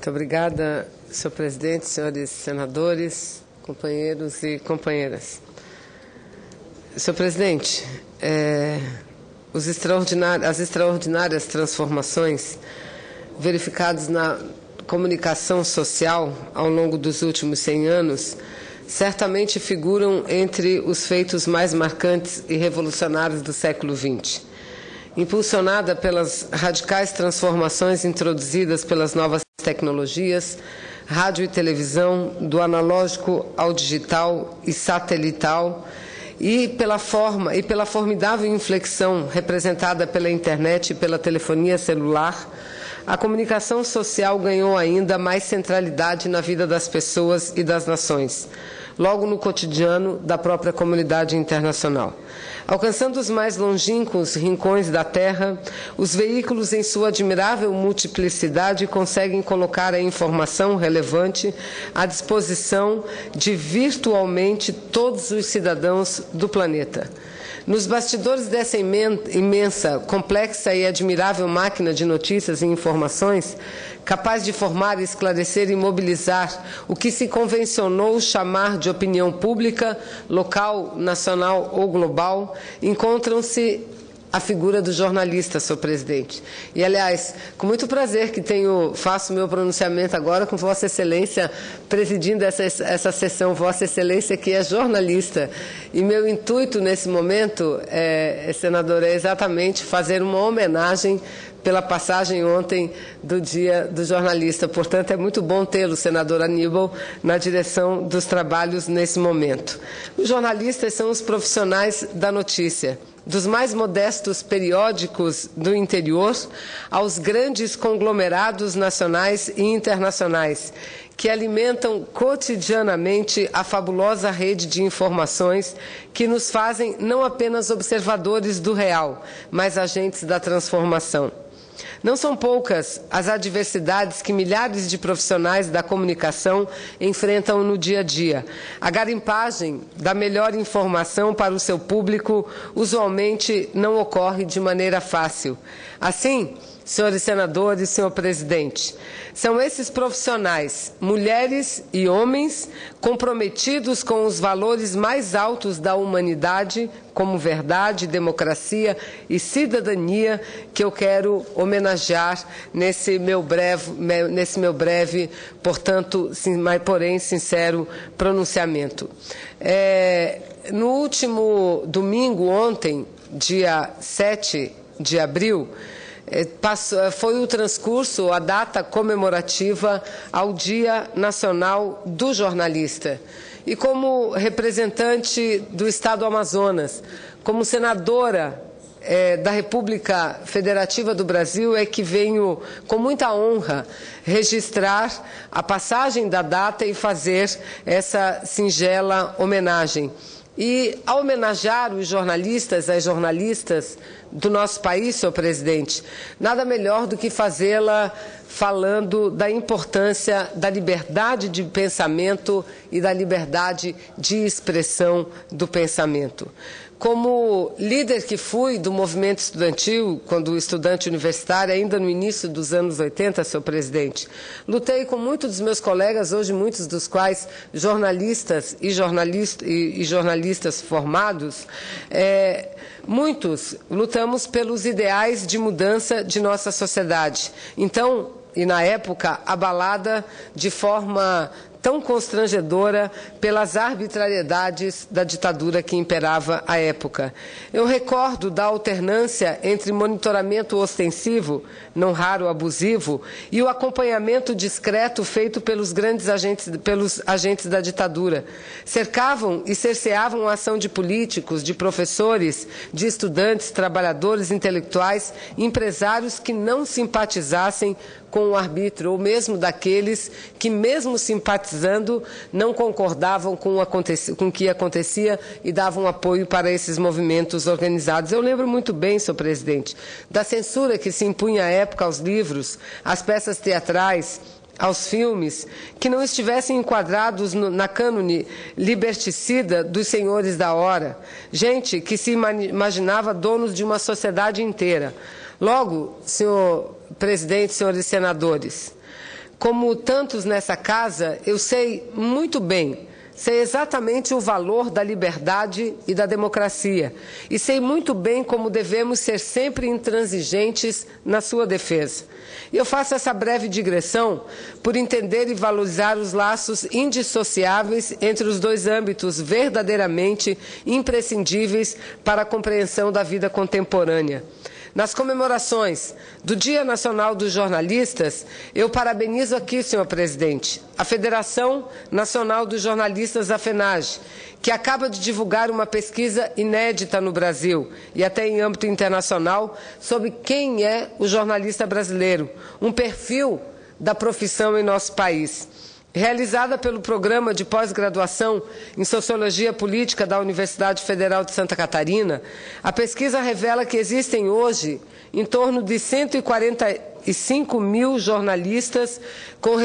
Muito obrigada, senhor presidente, senhores senadores, companheiros e companheiras. Senhor presidente, as extraordinárias transformações verificadas na comunicação social ao longo dos últimos 100 anos certamente figuram entre os feitos mais marcantes e revolucionários do século XX. Impulsionada pelas radicais transformações introduzidas pelas novas tecnologias, rádio e televisão, do analógico ao digital e satelital, e pela formidável inflexão representada pela internet e pela telefonia celular, a comunicação social ganhou ainda mais centralidade na vida das pessoas e das nações, logo no cotidiano da própria comunidade internacional. Alcançando os mais longínquos rincões da Terra, os veículos, em sua admirável multiplicidade, conseguem colocar a informação relevante à disposição de virtualmente todos os cidadãos do planeta. Nos bastidores dessa imensa, complexa e admirável máquina de notícias e informações, capaz de formar, esclarecer e mobilizar o que se convencionou chamar de opinião pública, local, nacional ou global, encontram-se a figura do jornalista, senhor presidente. E, aliás, com muito prazer que faço meu pronunciamento agora com Vossa Excelência presidindo essa sessão, Vossa Excelência que é jornalista. E meu intuito nesse momento, senador, é exatamente fazer uma homenagem pela passagem ontem do Dia do Jornalista. Portanto, é muito bom tê-lo, senador Aníbal, na direção dos trabalhos nesse momento. Os jornalistas são os profissionais da notícia, dos mais modestos periódicos do interior aos grandes conglomerados nacionais e internacionais, que alimentam cotidianamente a fabulosa rede de informações que nos fazem não apenas observadores do real, mas agentes da transformação. Não são poucas as adversidades que milhares de profissionais da comunicação enfrentam no dia a dia. A garimpagem da melhor informação para o seu público usualmente não ocorre de maneira fácil. Assim, senhores senadores, senhor presidente, são esses profissionais, mulheres e homens, comprometidos com os valores mais altos da humanidade, como verdade, democracia e cidadania, que eu quero homenagear nesse meu breve, portanto, porém sincero pronunciamento. No último domingo, ontem, dia 7 de abril, foi o transcurso, a data comemorativa ao Dia Nacional do Jornalista. E como representante do Estado do Amazonas, como senadora da República Federativa do Brasil, é que venho com muita honra registrar a passagem da data e fazer essa singela homenagem. E, ao homenagear os jornalistas, as jornalistas do nosso país, senhor presidente, nada melhor do que fazê-la falando da importância da liberdade de pensamento e da liberdade de expressão do pensamento. Como líder que fui do movimento estudantil, quando estudante universitário, ainda no início dos anos 80, senhor presidente, lutei com muitos dos meus colegas, hoje muitos dos quais jornalistas e jornalistas formados, muitos lutamos pelos ideais de mudança de nossa sociedade. Então, e na época, abalada de forma tão constrangedora pelas arbitrariedades da ditadura que imperava à época. Eu recordo da alternância entre monitoramento ostensivo, não raro abusivo, e o acompanhamento discreto feito pelos agentes da ditadura. Cercavam e cerceavam a ação de políticos, de professores, de estudantes, trabalhadores, intelectuais, empresários que não simpatizassem com o arbítrio, ou mesmo daqueles que, mesmo simpatizando, não concordavam com o que acontecia e davam apoio para esses movimentos organizados. Eu lembro muito bem, senhor presidente, da censura que se impunha à época aos livros, às peças teatrais, aos filmes, que não estivessem enquadrados na cânone liberticida dos senhores da hora, gente que se imaginava donos de uma sociedade inteira. Logo, senhor presidente, senhores senadores, como tantos nessa casa, eu sei muito bem, sei exatamente o valor da liberdade e da democracia. E sei muito bem como devemos ser sempre intransigentes na sua defesa. E eu faço essa breve digressão por entender e valorizar os laços indissociáveis entre os dois âmbitos verdadeiramente imprescindíveis para a compreensão da vida contemporânea. Nas comemorações do Dia Nacional dos Jornalistas, eu parabenizo aqui, senhor presidente, a Federação Nacional dos Jornalistas, a FENAGE, que acaba de divulgar uma pesquisa inédita no Brasil e até em âmbito internacional sobre quem é o jornalista brasileiro, um perfil da profissão em nosso país. Realizada pelo Programa de Pós-Graduação em Sociologia Política da Universidade Federal de Santa Catarina, a pesquisa revela que existem hoje em torno de 145 mil jornalistas com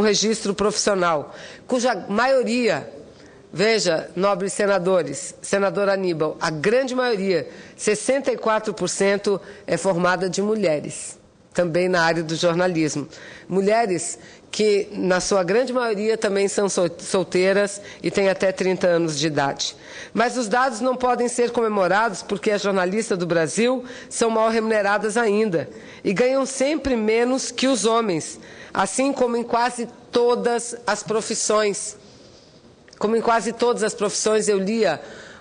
registro profissional, cuja maioria, veja, nobres senadores, senador Aníbal, a grande maioria, 64%, é formada de mulheres, também na área do jornalismo. Mulheres que, na sua grande maioria, também são solteiras e têm até 30 anos de idade. Mas os dados não podem ser comemorados porque as jornalistas do Brasil são mal remuneradas ainda e ganham sempre menos que os homens, assim como em quase todas as profissões. Como em quase todas as profissões, eu lia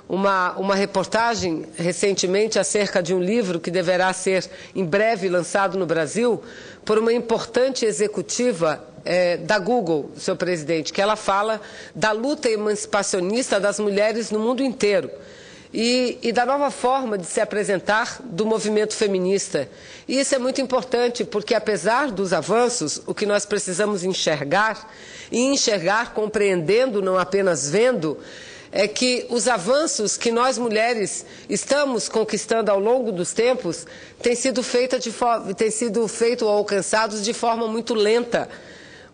uma reportagem recentemente acerca de um livro que deverá ser em breve lançado no Brasil por uma importante executiva da Google, senhor presidente, que ela fala da luta emancipacionista das mulheres no mundo inteiro e da nova forma de se apresentar do movimento feminista. E isso é muito importante porque, apesar dos avanços, o que nós precisamos enxergar, e enxergar compreendendo, não apenas vendo, é que os avanços que nós mulheres estamos conquistando ao longo dos tempos têm sido feitos ou alcançados de forma muito lenta.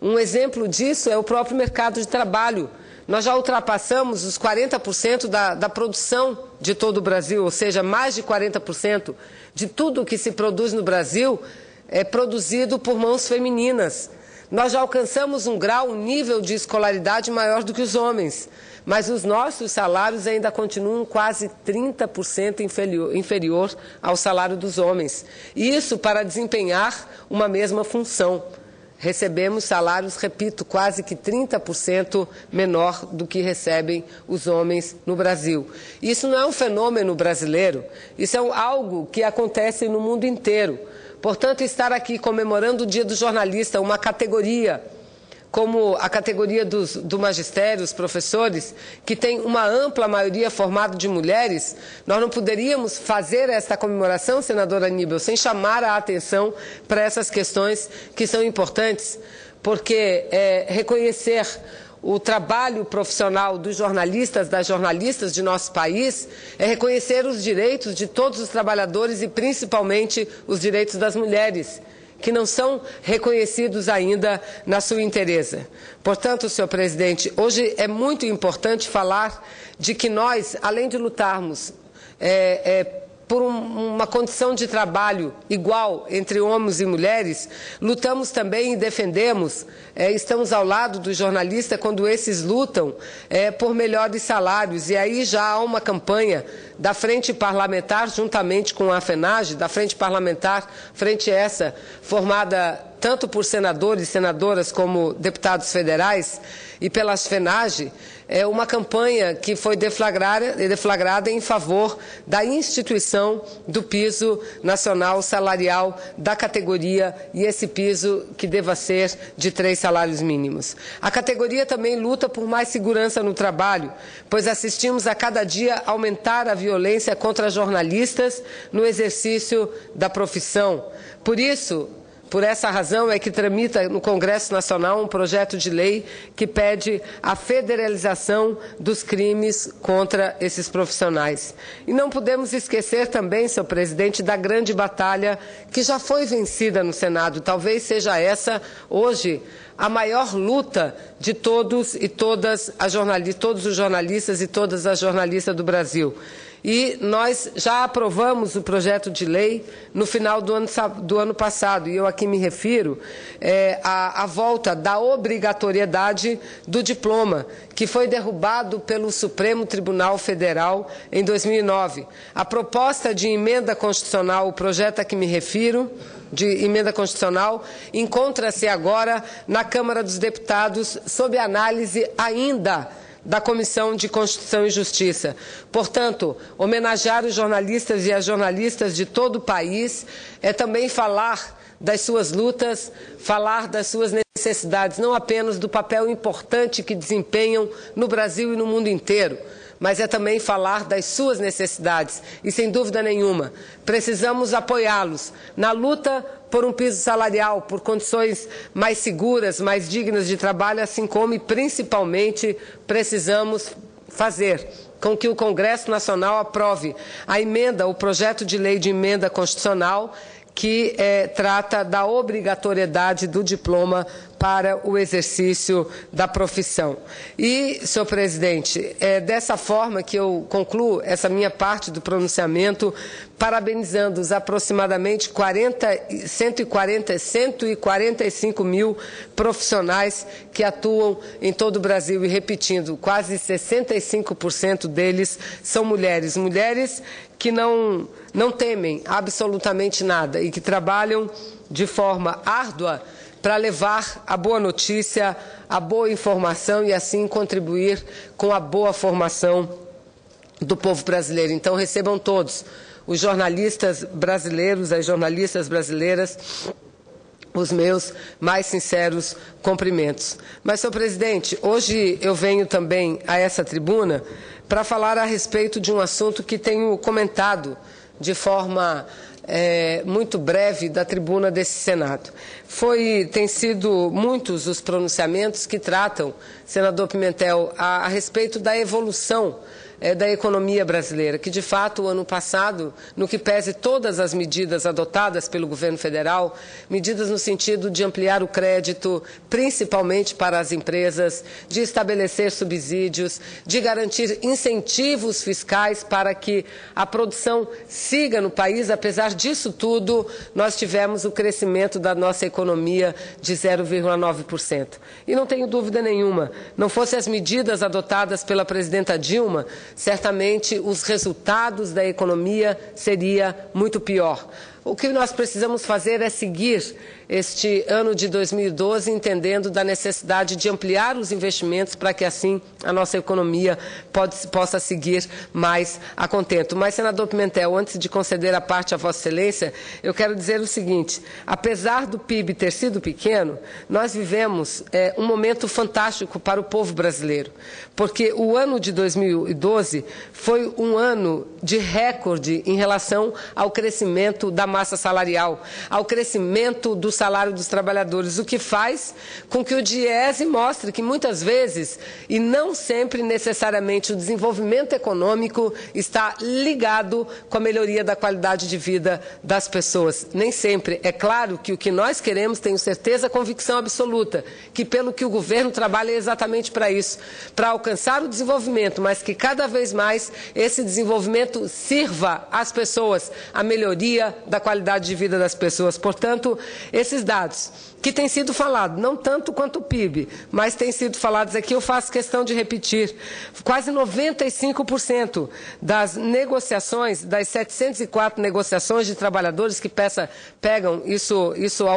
Um exemplo disso é o próprio mercado de trabalho. Nós já ultrapassamos os 40% da produção de todo o Brasil, ou seja, mais de 40% de tudo que se produz no Brasil é produzido por mãos femininas. Nós já alcançamos um nível de escolaridade maior do que os homens, mas os nossos salários ainda continuam quase 30% inferior ao salário dos homens. Isso para desempenhar uma mesma função. Recebemos salários, repito, quase que 30% menor do que recebem os homens no Brasil. Isso não é um fenômeno brasileiro, isso é algo que acontece no mundo inteiro. Portanto, estar aqui comemorando o Dia do Jornalista, uma categoria como a categoria do magistério, os professores, que tem uma ampla maioria formada de mulheres, nós não poderíamos fazer esta comemoração, senador Aníbal, sem chamar a atenção para essas questões que são importantes, porque reconhecer o trabalho profissional dos jornalistas, das jornalistas de nosso país, é reconhecer os direitos de todos os trabalhadores e principalmente os direitos das mulheres, que não são reconhecidos ainda na sua inteireza. Portanto, senhor presidente, hoje é muito importante falar de que nós, além de lutarmos por uma condição de trabalho igual entre homens e mulheres, lutamos também e defendemos, estamos ao lado do jornalista quando esses lutam por melhores salários. E aí já há uma campanha da Frente Parlamentar, juntamente com a FENAGE, da Frente Parlamentar, frente essa, formada tanto por senadores e senadoras como deputados federais e pelas FENAGE, é uma campanha que foi deflagrada em favor da instituição do piso nacional salarial da categoria e esse piso que deva ser de 3 salários mínimos. A categoria também luta por mais segurança no trabalho, pois assistimos a cada dia aumentar a violência contra jornalistas no exercício da profissão. Por essa razão é que tramita no Congresso Nacional um projeto de lei que pede a federalização dos crimes contra esses profissionais. E não podemos esquecer também, senhor presidente, da grande batalha que já foi vencida no Senado. Talvez seja essa, hoje, a maior luta de todos e todas as jornalistas, todos os jornalistas e todas as jornalistas do Brasil. E nós já aprovamos o projeto de lei no final do ano passado, e eu aqui me refiro à volta da obrigatoriedade do diploma, que foi derrubado pelo Supremo Tribunal Federal em 2009. A proposta de emenda constitucional, o projeto a que me refiro, de emenda constitucional, encontra-se agora na Câmara dos Deputados, sob análise ainda da Comissão de Constituição e Justiça. Portanto, homenagear os jornalistas e as jornalistas de todo o país é também falar das suas lutas, falar das suas necessidades, não apenas do papel importante que desempenham no Brasil e no mundo inteiro, mas é também falar das suas necessidades. E, sem dúvida nenhuma, precisamos apoiá-los na luta por um piso salarial, por condições mais seguras, mais dignas de trabalho, assim como e principalmente precisamos fazer com que o Congresso Nacional aprove a emenda, o projeto de lei de emenda constitucional que trata da obrigatoriedade do diploma para o exercício da profissão. E, senhor presidente, é dessa forma que eu concluo essa minha parte do pronunciamento, parabenizando os aproximadamente 145 mil profissionais que atuam em todo o Brasil. E, repetindo, quase 65% deles são mulheres. Mulheres que não temem absolutamente nada e que trabalham de forma árdua para levar a boa notícia, a boa informação e assim contribuir com a boa formação do povo brasileiro. Então recebam todos, os jornalistas brasileiros, as jornalistas brasileiras, os meus mais sinceros cumprimentos. Mas, senhor presidente, hoje eu venho também a essa tribuna para falar a respeito de um assunto que tenho comentado de forma muito breve da tribuna desse Senado. Tem sido muitos os pronunciamentos que tratam, senador Pimentel, a respeito da evolução da economia brasileira, que de fato o ano passado, no que pese todas as medidas adotadas pelo governo federal, medidas no sentido de ampliar o crédito, principalmente para as empresas, de estabelecer subsídios, de garantir incentivos fiscais para que a produção siga no país, apesar disso tudo, nós tivemos o crescimento da nossa economia de 0,9%. E não tenho dúvida nenhuma, não fossem as medidas adotadas pela presidenta Dilma, certamente os resultados da economia seria muito pior. O que nós precisamos fazer é seguir este ano de 2012 entendendo da necessidade de ampliar os investimentos para que assim a nossa economia possa seguir mais a contento. Mas, senador Pimentel, antes de conceder a parte a Vossa Excelência, eu quero dizer o seguinte: apesar do PIB ter sido pequeno, nós vivemos um momento fantástico para o povo brasileiro, porque o ano de 2012 foi um ano de recorde em relação ao crescimento da massa salarial, ao crescimento do salário dos trabalhadores, o que faz com que o DIEESE mostre que muitas vezes, e não sempre necessariamente, o desenvolvimento econômico está ligado com a melhoria da qualidade de vida das pessoas. Nem sempre. É claro que o que nós queremos, tenho certeza, convicção absoluta, que pelo que o governo trabalha é exatamente para isso, para alcançar o desenvolvimento, mas que cada vez mais esse desenvolvimento sirva às pessoas, a melhoria da qualidade de vida das pessoas. Portanto, esses dados que têm sido falados, não tanto quanto o PIB, mas têm sido falados aqui, eu faço questão de repetir. Quase 95% das negociações, das 704 negociações de trabalhadores que pegam, isso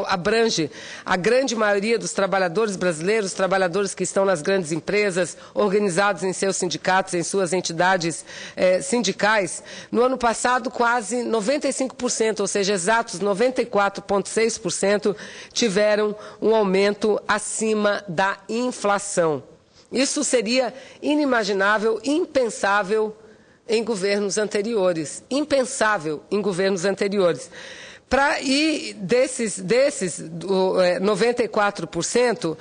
abrange a grande maioria dos trabalhadores brasileiros, trabalhadores que estão nas grandes empresas, organizados em seus sindicatos, em suas entidades sindicais. No ano passado, quase 95%, ou seja, exatos 94,6% tiveram um aumento acima da inflação. Isso seria inimaginável, impensável em governos anteriores. Impensável em governos anteriores. E desses 94%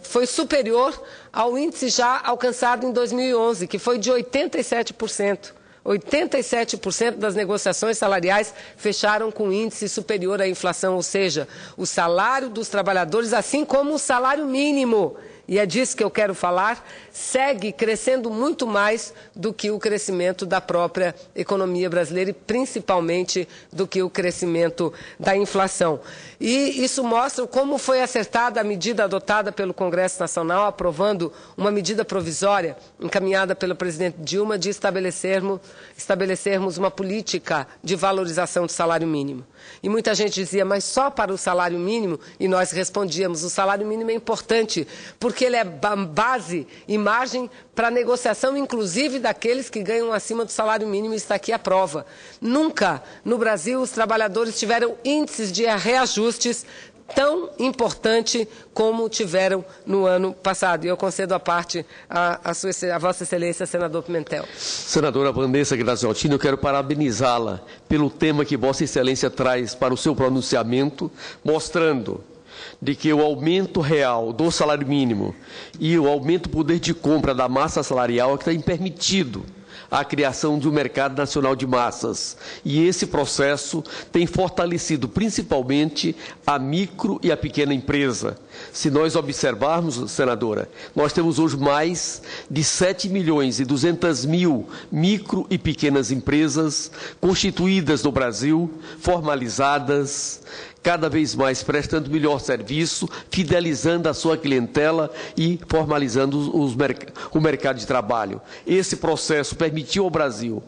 foi superior ao índice já alcançado em 2011, que foi de 87%. 87% das negociações salariais fecharam com índice superior à inflação, ou seja, o salário dos trabalhadores, assim como o salário mínimo, e é disso que eu quero falar, segue crescendo muito mais do que o crescimento da própria economia brasileira e principalmente do que o crescimento da inflação. E isso mostra como foi acertada a medida adotada pelo Congresso Nacional, aprovando uma medida provisória encaminhada pelo presidente Dilma de estabelecermos uma política de valorização do salário mínimo. E muita gente dizia, mas só para o salário mínimo? E nós respondíamos, o salário mínimo é importante, porque ele é base e margem para a negociação, inclusive daqueles que ganham acima do salário mínimo, e está aqui a prova. Nunca no Brasil os trabalhadores tiveram índices de reajustes tão importante como tiveram no ano passado. E eu concedo a parte a Vossa Excelência, senador Pimentel. Senadora Vanessa Graziottini, eu quero parabenizá-la pelo tema que Vossa Excelência traz para o seu pronunciamento, mostrando de que o aumento real do salário mínimo e o aumento do poder de compra da massa salarial é que tem permitido a criação de um mercado nacional de massas. E esse processo tem fortalecido principalmente a micro e a pequena empresa. Se nós observarmos, senadora, nós temos hoje mais de 7.200.000 micro e pequenas empresas constituídas no Brasil, formalizadas, cada vez mais prestando melhor serviço, fidelizando a sua clientela e formalizando o mercado de trabalho. Esse processo permitiu ao Brasil,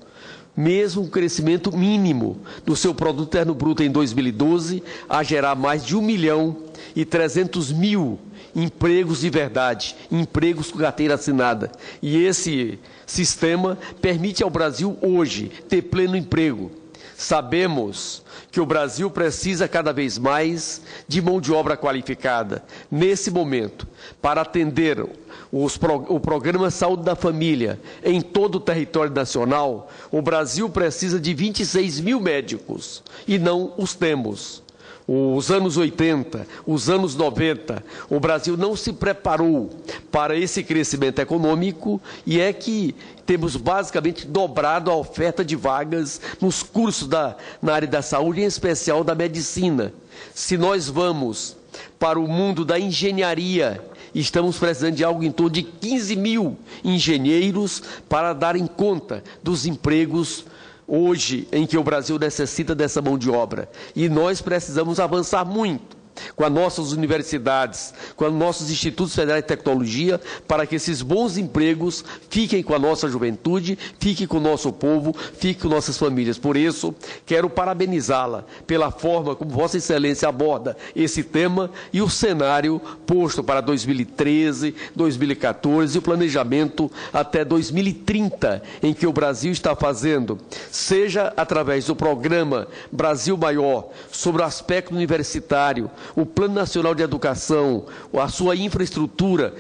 mesmo um crescimento mínimo do seu produto interno bruto em 2012, a gerar mais de 1.300.000 empregos de verdade, empregos com carteira assinada. E esse sistema permite ao Brasil hoje ter pleno emprego. Sabemos que o Brasil precisa cada vez mais de mão de obra qualificada. Nesse momento, para atender o Programa Saúde da Família em todo o território nacional, o Brasil precisa de 26.000 médicos e não os temos. Os anos 80, os anos 90, o Brasil não se preparou para esse crescimento econômico e é que temos basicamente dobrado a oferta de vagas nos cursos na área da saúde, em especial da medicina. Se nós vamos para o mundo da engenharia, estamos precisando de algo em torno de 15.000 engenheiros para darem conta dos empregos hoje em que o Brasil necessita dessa mão de obra. E nós precisamos avançar muito com as nossas universidades, com os nossos institutos federais de tecnologia, para que esses bons empregos fiquem com a nossa juventude, fiquem com o nosso povo, fiquem com nossas famílias. Por isso, quero parabenizá-la pela forma como Vossa Excelência aborda esse tema e o cenário posto para 2013, 2014 e o planejamento até 2030, em que o Brasil está fazendo, seja através do programa Brasil Maior, sobre o aspecto universitário, o Plano Nacional de Educação, a sua infraestrutura,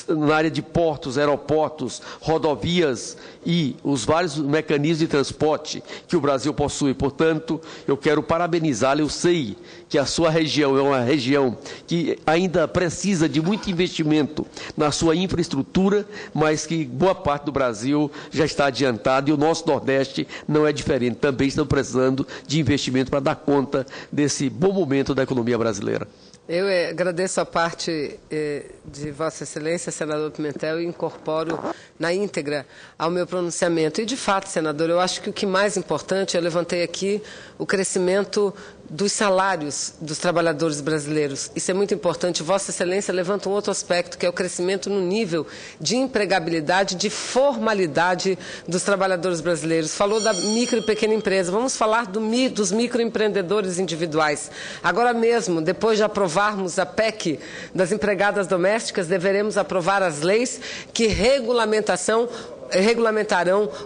na área de portos, aeroportos, rodovias e os vários mecanismos de transporte que o Brasil possui. Portanto, eu quero parabenizá-la. Eu sei que a sua região é uma região que ainda precisa de muito investimento na sua infraestrutura, mas que boa parte do Brasil já está adiantado e o nosso Nordeste não é diferente. Também estamos precisando de investimento para dar conta desse bom momento da economia brasileira. Eu agradeço a parte de Vossa Excelência, senador Pimentel, e incorporo na íntegra ao meu pronunciamento. E, de fato, senador, eu acho que o que mais importante, eu levantei aqui o crescimento dos salários dos trabalhadores brasileiros. Isso é muito importante. Vossa Excelência levanta um outro aspecto, que é o crescimento no nível de empregabilidade, de formalidade dos trabalhadores brasileiros. Falou da micro e pequena empresa. Vamos falar dos microempreendedores individuais. Agora mesmo, depois de aprovarmos a PEC das empregadas domésticas, deveremos aprovar as leis que regulamentarão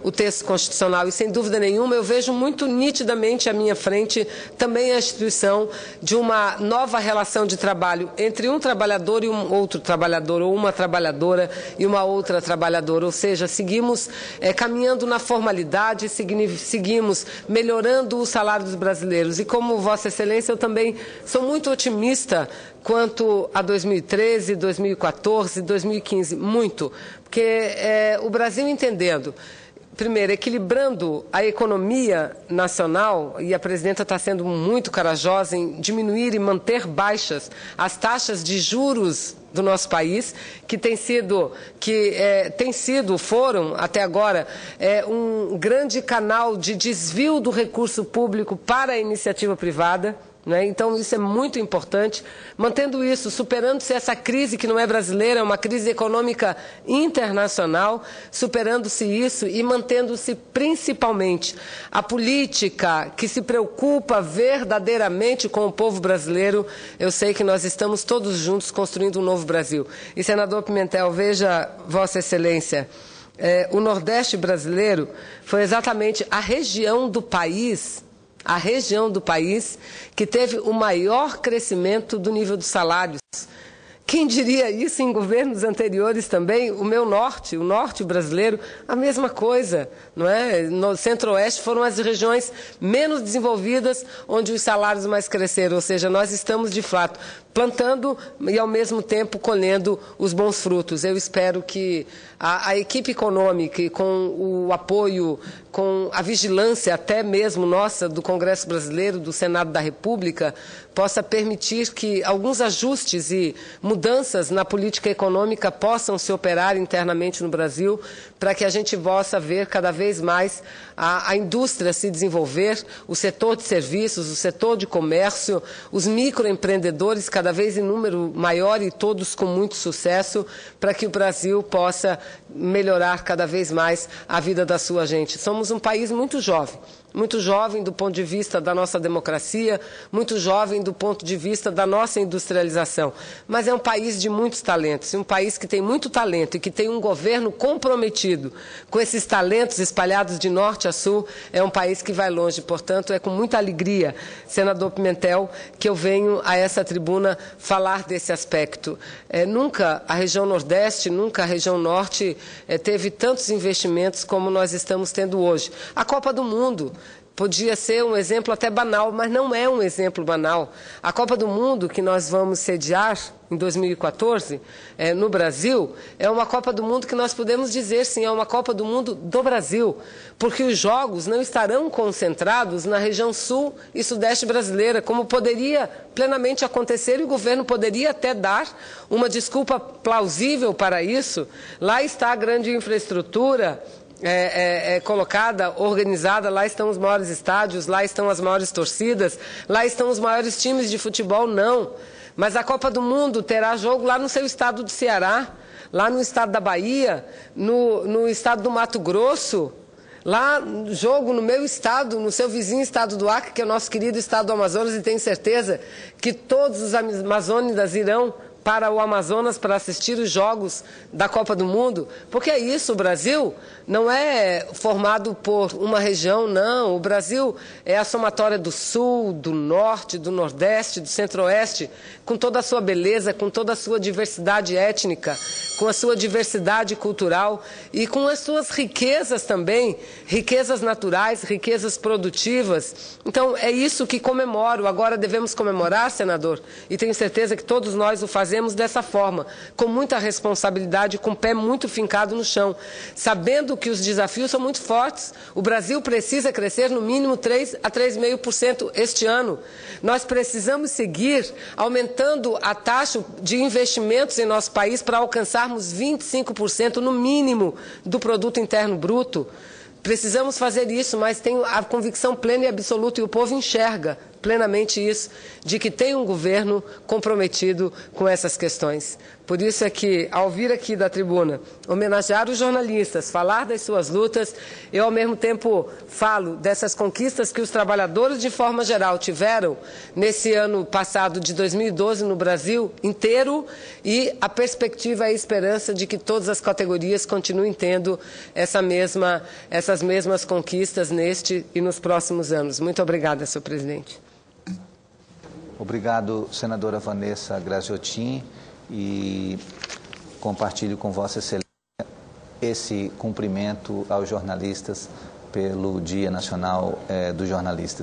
o texto constitucional e, sem dúvida nenhuma, eu vejo muito nitidamente à minha frente também a instituição de uma nova relação de trabalho entre um trabalhador e um outro trabalhador, ou uma trabalhadora e uma outra trabalhadora, ou seja, seguimos caminhando na formalidade, seguimos melhorando o salário dos brasileiros. E como Vossa Excelência, eu também sou muito otimista quanto a 2013, 2014, 2015, muito, porque o Brasil entendendo, primeiro, equilibrando a economia nacional, e a presidenta está sendo muito corajosa em diminuir e manter baixas as taxas de juros do nosso país, foram até agora um grande canal de desvio do recurso público para a iniciativa privada. Então, isso é muito importante. Mantendo isso, superando-se essa crise que não é brasileira, é uma crise econômica internacional, superando-se isso e mantendo-se principalmente a política que se preocupa verdadeiramente com o povo brasileiro. Eu sei que nós estamos todos juntos construindo um novo Brasil. E, senador Pimentel, veja, Vossa Excelência, o Nordeste brasileiro foi exatamente a região do país que teve o maior crescimento do nível dos salários. Quem diria isso em governos anteriores também? O norte brasileiro, a mesma coisa, não é? No Centro-Oeste foram as regiões menos desenvolvidas onde os salários mais cresceram, ou seja, nós estamos de fato plantando e ao mesmo tempo colhendo os bons frutos. Eu espero que a equipe econômica e com o apoio, com a vigilância até mesmo nossa do Congresso Brasileiro, do Senado da República, possa permitir que alguns ajustes e mudanças na política econômica possam se operar internamente no Brasil, para que a gente possa ver cada vez mais a indústria se desenvolver, o setor de serviços, o setor de comércio, os microempreendedores cada vez em número maior e todos com muito sucesso, para que o Brasil possa melhorar cada vez mais a vida da sua gente. Somos um país muito jovem do ponto de vista da nossa democracia, muito jovem do ponto de vista da nossa industrialização. Mas é um país de muitos talentos, um país que tem muito talento e que tem um governo comprometido com esses talentos espalhados de norte a sul, é um país que vai longe. Portanto, é com muita alegria, senador Pimentel, que eu venho a essa tribuna falar desse aspecto. Nunca a região Nordeste, nunca a região Norte teve tantos investimentos como nós estamos tendo hoje. A Copa do Mundo podia ser um exemplo até banal, mas não é um exemplo banal. A Copa do Mundo que nós vamos sediar em 2014, no Brasil, é uma Copa do Mundo que nós podemos dizer, sim, é uma Copa do Mundo do Brasil, porque os jogos não estarão concentrados na região sul e sudeste brasileira, como poderia plenamente acontecer, e o governo poderia até dar uma desculpa plausível para isso. Lá está a grande infraestrutura, colocada, organizada, lá estão os maiores estádios, lá estão as maiores torcidas, lá estão os maiores times de futebol, não. Mas a Copa do Mundo terá jogo lá no seu estado do Ceará, lá no estado da Bahia, no estado do Mato Grosso, lá jogo no meu estado, no seu vizinho estado do Acre, que é o nosso querido estado do Amazonas, e tenho certeza que todos os amazônidas irão para o Amazonas para assistir os jogos da Copa do Mundo, porque é isso, o Brasil não é formado por uma região, não. O Brasil é a somatória do Sul, do Norte, do Nordeste, do Centro-Oeste, com toda a sua beleza, com toda a sua diversidade étnica, com a sua diversidade cultural e com as suas riquezas também, riquezas naturais, riquezas produtivas. Então, é isso que comemoro. Agora devemos comemorar, senador, e tenho certeza que todos nós o fazemos dessa forma, com muita responsabilidade, com o pé muito fincado no chão, sabendo que os desafios são muito fortes. O Brasil precisa crescer no mínimo 3 a 3,5% este ano. Nós precisamos seguir aumentando a taxa de investimentos em nosso país para alcançarmos 25% no mínimo do produto interno bruto. Precisamos fazer isso, mas tenho a convicção plena e absoluta, e o povo enxerga plenamente isso, de que tem um governo comprometido com essas questões. Por isso é que, ao vir aqui da tribuna, homenagear os jornalistas, falar das suas lutas, eu ao mesmo tempo falo dessas conquistas que os trabalhadores de forma geral tiveram nesse ano passado de 2012 no Brasil inteiro, e a perspectiva e a esperança de que todas as categorias continuem tendo essas mesmas conquistas neste e nos próximos anos. Muito obrigada, senhor presidente. Obrigado, senadora Vanessa Graziotin, e compartilho com Vossa Excelência esse cumprimento aos jornalistas pelo Dia Nacional dos Jornalistas.